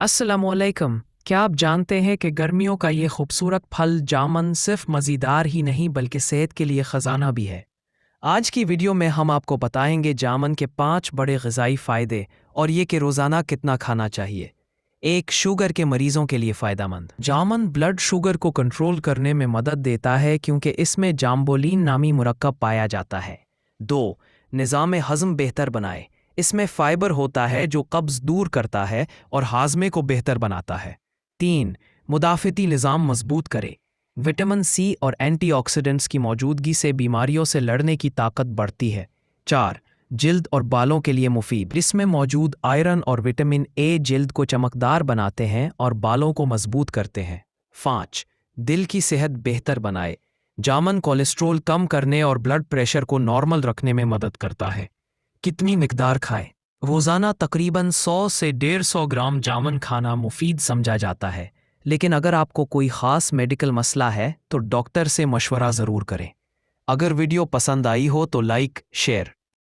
अस्सलामुअलैकुम। क्या आप जानते हैं कि गर्मियों का ये खूबसूरत फल जामन सिर्फ मज़ेदार ही नहीं बल्कि सेहत के लिए ख़जाना भी है। आज की वीडियो में हम आपको बताएंगे जामन के 5 बड़े ग़िज़ाई फ़ायदे और ये कि रोज़ाना कितना खाना चाहिए। एक, शुगर के मरीज़ों के लिए फ़ायदेमंद। जामन ब्लड शुगर को कंट्रोल करने में मदद देता है क्योंकि इसमें जाम्बोलिन नामी मुरक्कब पाया जाता है। 2, निज़ाम हज़म बेहतर बनाए। इसमें फाइबर होता है जो कब्ज़ दूर करता है और हाजमे को बेहतर बनाता है। 3, मुदाफ़ती निज़ाम मजबूत करे। विटामिन सी और एंटीऑक्सीडेंट्स की मौजूदगी से बीमारियों से लड़ने की ताकत बढ़ती है। 4, जिल्द और बालों के लिए मुफीद। इसमें मौजूद आयरन और विटामिन ए जिल्द को चमकदार बनाते हैं और बालों को मजबूत करते हैं। 5, दिल की सेहत बेहतर बनाए। जामन कोलेस्ट्रॉल कम करने और ब्लड प्रेशर को नॉर्मल रखने में मदद करता है। कितनी मिकदार खाएं? रोज़ाना तकरीबन 100 से 150 ग्राम जामन खाना मुफीद समझा जाता है, लेकिन अगर आपको कोई ख़ास मेडिकल मसला है तो डॉक्टर से मशवरा ज़रूर करें। अगर वीडियो पसंद आई हो तो लाइक, शेयर